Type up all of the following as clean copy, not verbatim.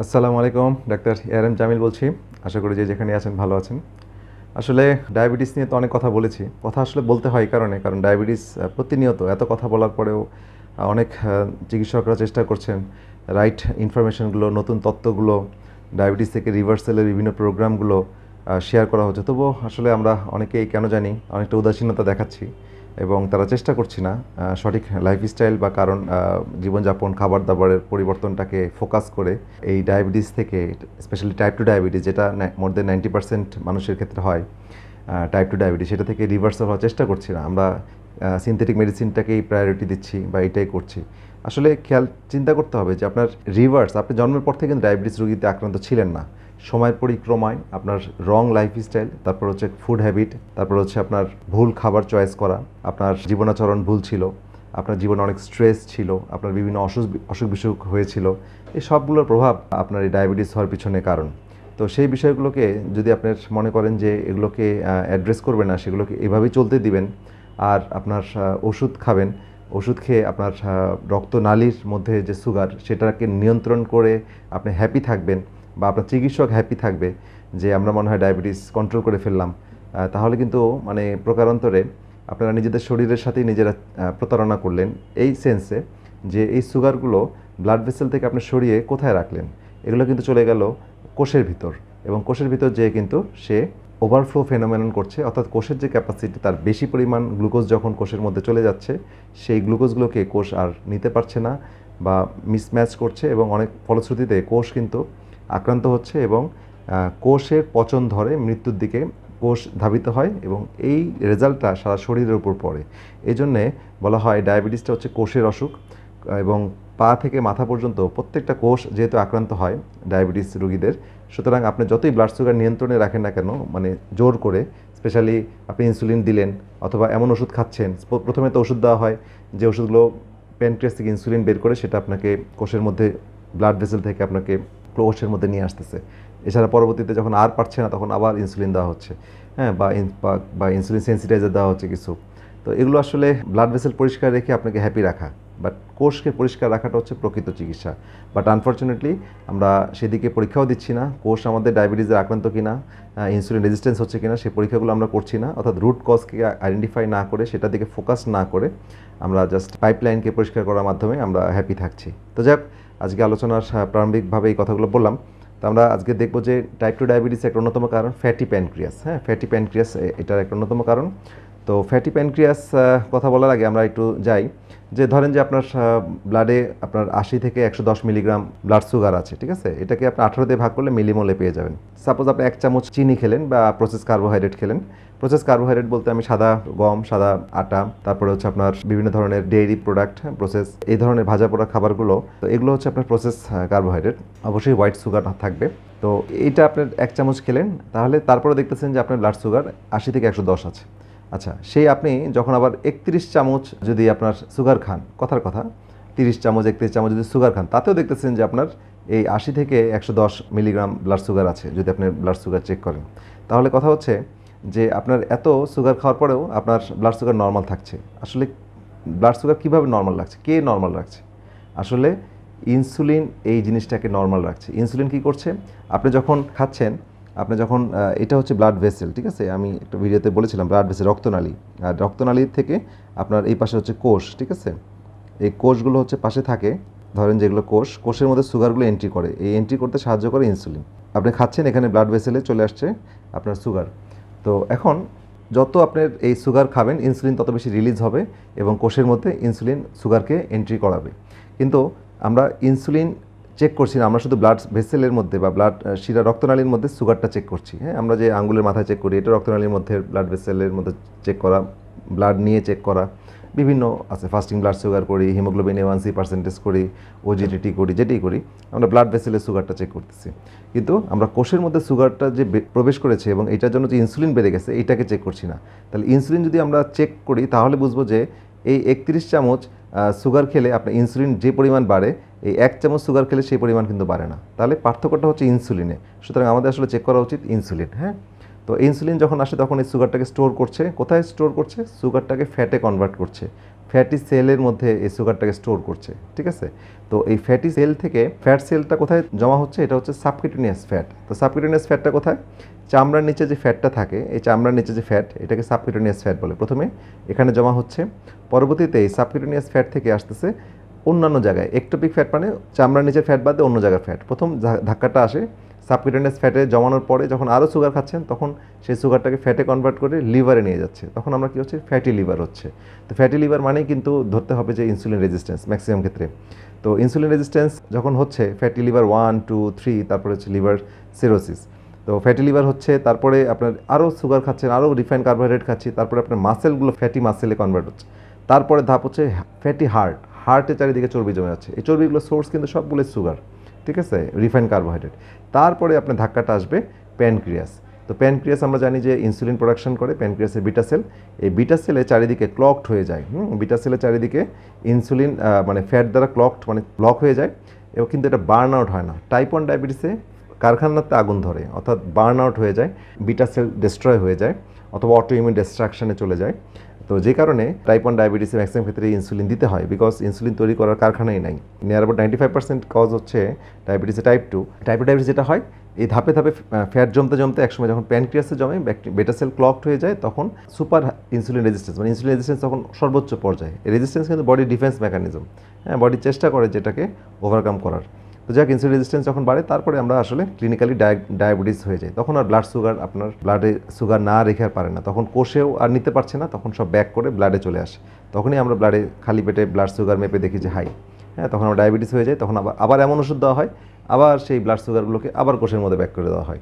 আসসালামু আলাইকুম, doctor ARM Jamil বলছি। আশা করি যে যেখানে আছেন ভালো আছেন। আসলে ডায়াবেটিস নিয়ে তো অনেক কথা বলেছি। কথা আসলে বলতে হয় এই কারণ ডায়াবেটিস প্রতিনিয়ত এত কথা বলার পরেও অনেক চিকিৎসকরা চেষ্টা করছেন রাইট ইনফরমেশনগুলো, নতুন তথ্যগুলো, ডায়াবেটিস থেকে রিভার্সালের বিভিন্ন প্রোগ্রামগুলো শেয়ার করা হচ্ছে। তবুও আসলে আমরা অনেকেই কেন জানি অনেকটা উদাসীনতা দেখাচ্ছি এবং তারা চেষ্টা করছি না সঠিক লাইফস্টাইল বা কারণ জীবনযাপন, খাবার দাবারের পরিবর্তনটাকে ফোকাস করে এই ডায়াবেটিস থেকে, স্পেশালি টাইপ 2 ডায়াবেটিস, যেটা মোর দেন 90% মানুষের ক্ষেত্রে হয়, টাইপ 2 ডায়াবেটিস, সেটা থেকে রিভার্সাল হওয়ার চেষ্টা করছি না আমরা। সিনথেটিক মেডিসিনটাকেই প্রায়োরিটি দিচ্ছি বা এটাই করছি। আসলে চিন্তা করতে হবে যে আপনার আপনি জন্মের পর থেকে কিন্তু ডায়াবেটিস রোগীতে আক্রান্ত ছিলেন না। সময়ের পরিক্রমায় আপনার রং লাইফস্টাইল, তারপর হচ্ছে ফুড হ্যাবিট, তারপর হচ্ছে আপনার ভুল খাবার চয়েস করা, আপনার জীবনাচরণ ভুল ছিল, আপনার জীবনে অনেক স্ট্রেস ছিল, আপনার বিভিন্ন অসুখ বিসুখ হয়েছিল। এই সবগুলোর প্রভাব আপনার এই ডায়াবেটিস হওয়ার পিছনে কারণ। তো সেই বিষয়গুলোকে যদি আপনার মনে করেন যে এগুলোকে অ্যাড্রেস করবেন না, সেগুলোকে এভাবেই চলতে দিবেন, আর আপনার ওষুধ খাবেন, ওষুধ খেয়ে আপনার রক্তনালীর মধ্যে যে সুগার সেটাকে নিয়ন্ত্রণ করে আপনি হ্যাপি থাকবেন, বা আপনার চিকিৎসক হ্যাপি থাকবে যে আমরা মনে হয় ডায়াবেটিস কন্ট্রোল করে ফেললাম, তাহলে কিন্তু মানে প্রকারান্তরে আপনারা নিজেদের শরীরের সাথেই নিজেরা প্রতারণা করলেন, এই সেন্সে যে এই সুগারগুলো ব্লাড ভেসেল থেকে আপনি সরিয়ে কোথায় রাখলেন। এগুলো কিন্তু চলে গেল কোষের ভিতর, এবং কোষের ভিতর যেয়ে কিন্তু সে ওভারফ্লো ফেনোমেনন করছে, অর্থাৎ কোষের যে ক্যাপাসিটি তার বেশি পরিমাণ গ্লুকোজ যখন কোষের মধ্যে চলে যাচ্ছে, সেই গ্লুকোজগুলোকে কোষ আর নিতে পারছে না বা মিসম্যাচ করছে, এবং অনেক ফলশ্রুতিতে কোষ কিন্তু আক্রান্ত হচ্ছে এবং কোষের পচন ধরে মৃত্যুর দিকে কোষ ধাবিত হয়, এবং এই রেজাল্টটা সারা শরীরের উপর পড়ে। এই জন্যে বলা হয় ডায়াবেটিসটা হচ্ছে কোষের অসুখ, এবং পা থেকে মাথা পর্যন্ত প্রত্যেকটা কোষ যেহেতু আক্রান্ত হয় ডায়াবেটিস রোগীদের, সুতরাং আপনি যতই ব্লাড সুগার নিয়ন্ত্রণে রাখেন না কেন, মানে জোর করে, স্পেশালি আপনি ইনসুলিন দিলেন অথবা এমন ওষুধ খাচ্ছেন, প্রথমে তো ওষুধ দেওয়া হয় যে ওষুধগুলো প্যানক্রিয়াস থেকে ইনসুলিন বের করে সেটা আপনাকে কোষের মধ্যে ব্লাড ভেসেল থেকে আপনাকে কোষের মধ্যে নিয়ে আসতেছে। এছাড়া পরবর্তীতে যখন আর পারছে না তখন আবার ইনসুলিন দেওয়া হচ্ছে, হ্যাঁ, বা ইনসুলিন সেন্সিটাইজার দেওয়া হচ্ছে কিছু। তো এগুলো আসলে ব্লাড ভেসেল পরিষ্কার রেখে আপনাকে হ্যাপি রাখা, বাট কোষকে পরিষ্কার রাখাটা হচ্ছে প্রকৃত চিকিৎসা। বাট আনফর্চুনেটলি আমরা সেদিকে পরীক্ষাও দিচ্ছি না, কোষ আমাদের ডায়াবেটিসের আক্রান্ত কিনা, ইনসুলিন রেজিস্ট্যান্স হচ্ছে কিনা সেই পরীক্ষাগুলো আমরা করছি না, অর্থাৎ রুট কজকে আইডেন্টিফাই না করে সেটার দিকে ফোকাস না করে আমরা জাস্ট পাইপলাইনকে পরিষ্কার করার মাধ্যমে আমরা হ্যাপি থাকছি। তো যাক, আজকে আলোচনার প্রারম্ভিকভাবে এই কথাগুলো বললাম। তো আমরা আজকে দেখব যে টাইপ 2 ডায়াবেটিসের একটা অন্যতম কারণ ফ্যাটি প্যানক্রিয়াস। হ্যাঁ, ফ্যাটি প্যানক্রিয়াস এটার একটা অন্যতম কারণ। তো ফ্যাটি প্যানক্রিয়াস কথা বলার আগে আমরা একটু যাই যে ধরেন যে আপনার ব্লাডে আপনার 80 থেকে 110 মিলিগ্রাম ব্লাড সুগার আছে, ঠিক আছে? এটাকে আপনি 18 দিয়ে ভাগ করলে মিলিমোলে পেয়ে যাবেন। সাপোজ আপনি 1 চামচ চিনি খেলেন বা প্রসেস কার্বোহাইড্রেট খেলেন। প্রসেস কার্বোহাইড্রেট বলতে আমি সাদা গম, সাদা আটা, তারপরে হচ্ছে আপনার বিভিন্ন ধরনের ডেইরি প্রোডাক্ট, প্রসেস এই ধরনের ভাজা পোড়া খাবারগুলো, তো এগুলো হচ্ছে আপনার প্রসেস কার্বোহাইড্রেট। অবশ্যই হোয়াইট সুগার থাকবে। তো এইটা আপনার 1 চামচ খেলেন, তাহলে তারপরে দেখতেছেন যে আপনার ব্লাড সুগার 80 থেকে 110 আছে। আচ্ছা, সেই আপনি যখন আবার 31 চামচ যদি আপনার সুগার খান, কথার কথা 30 চামচ 31 চামচ যদি সুগার খান, তাতেও দেখতেছেন যে আপনার এই 80 থেকে 110 মিলিগ্রাম ব্লাড সুগার আছে যদি আপনি ব্লাড সুগার চেক করেন। তাহলে কথা হচ্ছে যে আপনার এত সুগার খাওয়ার পরেও আপনার ব্লাড সুগার নর্মাল থাকছে। আসলে ব্লাড সুগার কীভাবে নর্মাল রাখছে, কে নর্মাল রাখছে? আসলে ইনসুলিন এই জিনিসটাকে নর্মাল রাখছে। ইনসুলিন কী করছে? আপনি যখন খাচ্ছেন, আপনি যখন এটা হচ্ছে ব্লাড ভেসেল, ঠিক আছে? আমি একটা ভিডিওতে বলেছিলাম ব্লাড ভেসেল রক্তনালী, আর রক্তনালীর থেকে আপনার এই পাশে হচ্ছে কোষ, ঠিক আছে? এই কোষগুলো হচ্ছে পাশে থাকে, ধরেন যেগুলো কোষের মধ্যে সুগারগুলো এন্ট্রি করে, এই এন্ট্রি করতে সাহায্য করে ইনসুলিন। আপনি খাচ্ছেন, এখানে ব্লাড ভেসেলে চলে আসছে আপনার সুগার। তো এখন যত আপনার এই সুগার খাবেন, ইনসুলিন তত বেশি রিলিজ হবে এবং কোষের মধ্যে ইনসুলিন সুগারকে এন্ট্রি করাবে। কিন্তু আমরা ইনসুলিন চেক করছি না, আমরা শুধু ব্লাড ভেসেলের মধ্যে বা ব্লাড শিরা রক্তনালীর মধ্যে সুগারটা চেক করছি। হ্যাঁ, আমরা যে আঙ্গুলের মাথায় চেক করি, এটা রক্তনালীর মধ্যে, ব্লাড ভেসেলের মধ্যে চেক করা, ব্লাড নিয়ে চেক করা বিভিন্ন আছে। ফাস্টিং ব্লাড সুগার করি, হিমোগ্লোবিন A1C পার্সেন্টেজ করি, ওজিডিটি করি, যেটাই করি আমরা ব্লাড ভেসেলের সুগারটা চেক করতেছি। কিন্তু আমরা কোষের মধ্যে সুগারটা যে প্রবেশ করেছে এবং এটার জন্য যে ইনসুলিন বেড়ে গেছে, এটাকে চেক করছি না। তাহলে ইনসুলিন যদি আমরা চেক করি তাহলে বুঝবো যে এই 31 চামচ সুগার খেলে আপনার ইনসুলিন যে পরিমাণ বাড়ে, এই 1 চামচ সুগার খেলে সেই পরিমাণ কিন্তু বাড়ে না। তাহলে পার্থক্যটা হচ্ছে ইনসুলিনে। সুতরাং আমাদের আসলে চেক করা উচিত ইনসুলিন। হ্যাঁ, তো ইনসুলিন যখন আসে তখন এই সুগারটাকে স্টোর করছে, কোথায় স্টোর করছে? সুগারটাকে ফ্যাটে কনভার্ট করছে। ফ্যাটি সেলের মধ্যে এই সুগারটাকে স্টোর করছে, ঠিক আছে। তো এই ফ্যাটি সেল থেকে ফ্যাট সেলটা কোথায় জমা হচ্ছে, এটা হচ্ছে সাবকিউটেনিয়াস ফ্যাট। তো সাবকিউটেনিয়াস ফ্যাটটা কোথায়, চামড়ার নিচে যে ফ্যাটটা থাকে, এই চামড়ার নিচে যে ফ্যাট, এটাকে সাবকিউটেনিয়াস ফ্যাট বলে। প্রথমে এখানে জমা হচ্ছে, পরবর্তীতে এই সাবকিউটেনিয়াস ফ্যাট থেকে আসতেছে অন্যান্য জায়গায়। একটোপিক ফ্যাট মানে চামড়ার নিচের ফ্যাট বাদে অন্য জায়গার ফ্যাট। প্রথম ধাক্কাটা আসে সাবকিউটেনিয়াস ফ্যাটে জমানোর পরে, যখন আরও সুগার খাচ্ছেন তখন সেই সুগারটাকে ফ্যাটে কনভার্ট করে লিভারে নিয়ে যাচ্ছে, তখন আমরা কী হচ্ছে, ফ্যাটি লিভার হচ্ছে। তো ফ্যাটি লিভার মানেই কিন্তু ধরতে হবে যে ইনসুলিন রেজিস্ট্যান্স ম্যাক্সিমাম ক্ষেত্রে। তো ইনসুলিন রেজিস্ট্যান্স যখন হচ্ছে, ফ্যাটি লিভার 1, 2, 3, তারপরে হচ্ছে লিভার সিরোসিস। তো ফ্যাটি লিভার হচ্ছে, তারপরে আপনার আরও সুগার খাচ্ছেন, আরও রিফাইন কার্বোহাইড্রেট খাচ্ছি, তারপরে আপনার মাসেলগুলো ফ্যাটি মাসেলে কনভার্ট হচ্ছে। তারপরে ধাপ হচ্ছে ফ্যাটি হার্ট, হার্টের চারিদিকে চর্বি জমে যাচ্ছে। এই চর্বিগুলো সোর্স কিন্তু সবগুলো সুগার, ঠিক আছে, রিফাইন কার্বোহাইড্রেট। তারপরে আপনার ধাক্কাটা আসবে প্যানক্রিয়াস। তো প্যানক্রিয়াস আমরা জানি যে ইনসুলিন প্রোডাকশন করে, প্যানক্রিয়াসের বিটা সেল। এই বিটা সেলের চারিদিকে ক্লকড হয়ে যায়, বিটা সেলের চারিদিকে ইনসুলিন মানে ফ্যাট দ্বারা ক্লকড মানে ব্লক হয়ে যায়, এবং কিন্তু এটা বার্ন আউট হয় না। টাইপ 1 ডায়াবেটিসে কারখানাতে আগুন ধরে, অর্থাৎ বার্ন আউট হয়ে যায়, বিটা সেল ডিস্ট্রয় হয়ে যায়, অথবা অটো ইমিউন ডিস্ট্রাকশনে চলে যায়। তো যে কারণে টাইপ 1 ডায়াবেটিসে ম্যাক্সিমাম ক্ষেত্রে ইনসুলিন দিতে হয়, বিকজ ইনসুলিন তৈরি করার কারখানাই নাই। নিয়ার অ্যাবাউট 95% কজ হচ্ছে ডায়াবেটিসে টাইপ 2। টাইপ 2 ডায়াবেটিস যেটা হয়, এই ধাপে ধাপে ফ্যাট জমতে জমতে একসময় যখন প্যানক্রিয়াসে জমে, বেটা সেল ক্লকড হয়ে যায়, তখন সুপার ইনসুলিন রেজিস্ট্যান্স মানে ইনসুলিন রেজিস্ট্যান্স তখন সর্বোচ্চ পর্যায়ে। এই রেজিস্ট্যান্স কিন্তু বডির ডিফেন্স মেকানিজম, হ্যাঁ, বডি চেষ্টা করে যেটাকে ওভারকাম করার। তো যাক, ইনসুলিন রেজিস্ট্যান্স যখন বাড়ে, তারপরে আমরা আসলে ক্লিনিক্যালি ডায়াবেটিস হয়ে যায়। তখন আর ব্লাড সুগার, আপনার ব্লাডে সুগার না রেখে আর পারে না, তখন কোষেও আর নিতে পারছে না, তখন সব ব্যাক করে ব্লাডে চলে আসে। তখনই আমরা ব্লাডে খালি পেটে ব্লাড সুগার মেপে দেখি যে হাই, হ্যাঁ, তখন আমরা ডায়াবেটিস হয়ে যায়। তখন আবার এমন ওষুধ দেওয়া হয়, আবার সেই ব্লাড সুগারগুলোকে আবার কোষের মধ্যে ব্যাক করে দেওয়া হয়।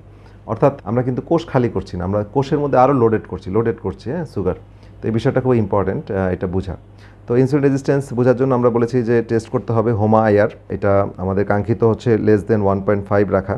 অর্থাৎ আমরা কিন্তু কোষ খালি করছি না, আমরা কোষের মধ্যে আরও লোডেড করছি, হ্যাঁ, সুগার। তো এই বিষয়টা খুব ইম্পর্ট্যান্ট, এটা বোঝা। তো ইনসুলিন রেজিস্ট্যান্স বোঝার জন্য আমরা বলেছি যে টেস্ট করতে হবে হোমা আইআর। এটা আমাদের কাঙ্ক্ষিত হচ্ছে লেস দেন 1.5 রাখা,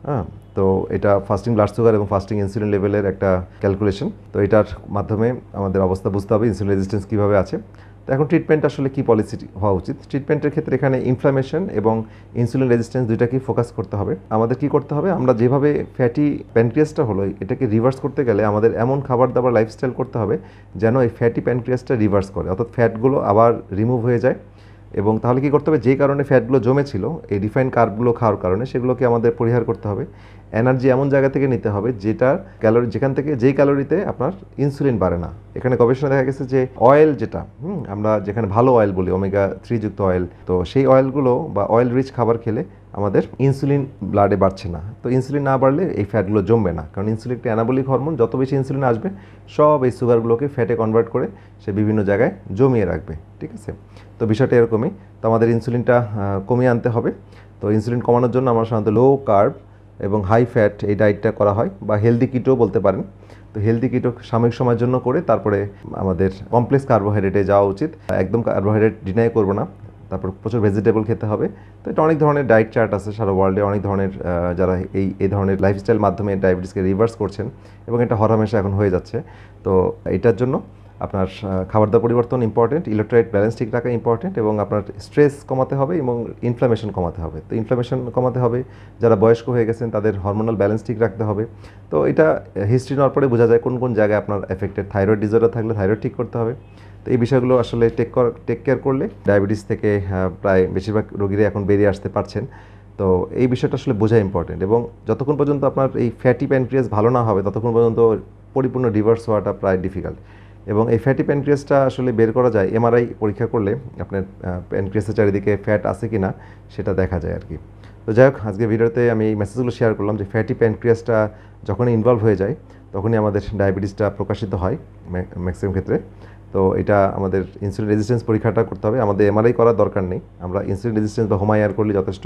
হ্যাঁ। তো এটা ফাস্টিং ব্লাড সুগার এবং ফাস্টিং ইনসুলিন লেভেলের একটা ক্যালকুলেশন। তো এটার মাধ্যমে আমাদের অবস্থা বুঝতে হবে ইনসুলিন রেজিস্ট্যান্স কীভাবে আছে। তো এখন ট্রিটমেন্ট আসলে কী পলিসি হওয়া উচিত। ট্রিটমেন্টের ক্ষেত্রে এখানে ইনফ্লামেশন এবং ইনসুলিন রেজিস্ট্যান্স দুইটাকেই ফোকাস করতে হবে। আমাদের কি করতে হবে, আমরা যেভাবে ফ্যাটি প্যানক্রিয়াসটা হলো, এটাকে রিভার্স করতে গেলে আমাদের এমন খাবার দাবার লাইফস্টাইল করতে হবে যেন এই ফ্যাটি প্যানক্রিয়াসটা রিভার্স করে, অর্থাৎ ফ্যাটগুলো আবার রিমুভ হয়ে যায়। এবং তাহলে কী করতে হবে, যে কারণে ফ্যাটগুলো জমেছিল এই রিফাইন কার্বগুলো খাওয়ার কারণে, সেগুলোকে আমাদের পরিহার করতে হবে। এনার্জি এমন জায়গা থেকে নিতে হবে যেটার ক্যালোরি, যেখান থেকে যেই ক্যালোরিতে আপনার ইনসুলিন বাড়ে না। এখানে গবেষণা দেখা গেছে যে অয়েল যেটা, আমরা যেখানে ভালো অয়েল বলি, ওমেগা 3 যুক্ত অয়েল, তো সেই অয়েলগুলো বা অয়েল রিচ খাবার খেলে আমাদের ইনসুলিন ব্লাডে বাড়ছে না। তো ইনসুলিন না বাড়লে এই ফ্যাটগুলো জমবে না, কারণ ইনসুলিন একটা অ্যানাবলিক হরমোন। যত বেশি ইনসুলিন আসবে, সব এই সুগারগুলোকে ফ্যাটে কনভার্ট করে সে বিভিন্ন জায়গায় জমিয়ে রাখবে, ঠিক আছে। তো বিষয়টা এরকমই। তো আমাদের ইনসুলিনটা কমিয়ে আনতে হবে। তো ইনসুলিন কমানোর জন্য আমরা সাধারণত লো কার্ব এবং হাই ফ্যাট এই ডায়েটটা করা হয়, বা হেলদি কিটো বলতে পারেন। তো হেলদি কিটো সাময়িক সময়ের জন্য করে তারপরে আমাদের কমপ্লেক্স কার্বোহাইড্রেটে যাওয়া উচিত। একদম কার্বোহাইড্রেট ডিনাই করবো না, তারপর প্রচুর ভেজিটেবল খেতে হবে। তো এটা অনেক ধরনের ডায়েট চার্ট আছে সারা ওয়ার্ল্ডে, অনেক ধরনের যারা এই ধরনের লাইফস্টাইল মাধ্যমে ডায়াবেটিসকে রিভার্স করছেন, এবং এটা হরহামেশা এখন হয়ে যাচ্ছে। তো এটার জন্য আপনার খাবার দাবার পরিবর্তন ইম্পর্টেন্ট, ইলেকট্রোলাইট ব্যালেন্স ঠিক রাখা ইম্পর্টেন্ট, এবং আপনার স্ট্রেস কমাতে হবে এবং ইনফ্লামেশন কমাতে হবে। তো ইনফ্লামেশন কমাতে হবে, যারা বয়স্ক হয়ে গেছেন তাদের হরমোনাল ব্যালেন্স ঠিক রাখতে হবে। তো এটা হিস্ট্রি নেওয়ার পরে বোঝা যায় কোন কোন জায়গায় আপনার এফেক্টেড। থাইরয়েড ডিসঅর্ডার থাকলে থাইরয়েড ঠিক করতে হবে। তো এই বিষয়গুলো আসলে টেক কেয়ার করলে ডায়াবেটিস থেকে প্রায় বেশিরভাগ রোগীরা এখন বেরিয়ে আসতে পারছেন। তো এই বিষয়টা আসলে বোঝা ইম্পর্টেন্ট, এবং যতক্ষণ পর্যন্ত আপনার এই ফ্যাটি প্যানক্রিয়াস ভালো না হবে, ততক্ষণ পর্যন্ত পরিপূর্ণ রিভার্স হওয়াটা প্রায় ডিফিকাল্ট। এবং এই ফ্যাটি প্যানক্রিয়াসটা আসলে বের করা যায় এমআরআই পরীক্ষা করলে, আপনার প্যানক্রিয়াসের চারিদিকে ফ্যাট আছে কি না সেটা দেখা যায় আর কি। তো যাই হোক, আজকে ভিডিওতে আমি এই মেসেজগুলো শেয়ার করলাম যে ফ্যাটি প্যানক্রিয়াসটা যখনই ইনভলভ হয়ে যায়, তখনই আমাদের ডায়াবেটিসটা প্রকাশিত হয় ম্যাক্সিমাম ক্ষেত্রে। তো এটা আমাদের ইনসুলিন রেজিস্ট্যান্স পরীক্ষাটা করতে হবে, আমাদের এমআরআই করার দরকার নেই, আমরা ইনসুলিন রেজিস্ট্যান্স বা হোমা আইআর করলে যথেষ্ট।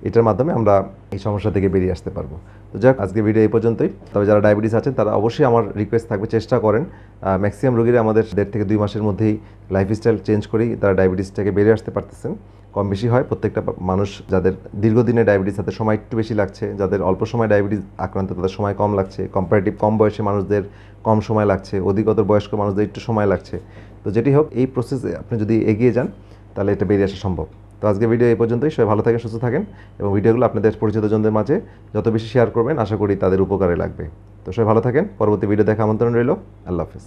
এটার মাধ্যমে আমরা এই সমস্যা থেকে বেরিয়ে আসতে পারবো। তো যাক, আজকে ভিডিও এই পর্যন্তই। তবে যারা ডায়াবেটিস আছেন তারা অবশ্যই, আমার রিকোয়েস্ট থাকবে, চেষ্টা করেন। ম্যাক্সিমাম রোগীরা আমাদের 1.5 থেকে 2 মাসের মধ্যেই লাইফস্টাইল চেঞ্জ করেই তারা ডায়াবেটিস থেকে বেরিয়ে আসতে পারতেছেন। কম বেশি হয়, প্রত্যেকটা মানুষ যাদের দীর্ঘদিনে ডায়াবেটিস, তাদের সময় একটু বেশি লাগছে, যাদের অল্প সময় ডায়াবেটিস আক্রান্ত তাদের সময় কম লাগছে, কম্পারেটিভ কম বয়সী মানুষদের কম সময় লাগছে, অধিকতর বয়স্ক মানুষদের একটু সময় লাগছে। তো যেটি হোক, এই প্রসেসে আপনি যদি এগিয়ে যান তাহলে এটা বেরিয়ে আসা সম্ভব। তো আজকে ভিডিও এই পর্যন্তই। সবাই ভালো থাকেন, সুস্থ থাকেন, এবং ভিডিওগুলো আপনাদের পরিচিতজনদের মাঝে যত বেশি শেয়ার করবেন, আশা করি তাদের উপকারে লাগবে। তো সবাই ভালো থাকেন, পরবর্তী ভিডিও দেখা আমন্ত্রণ রইল। আল্লাহ হাফেজ।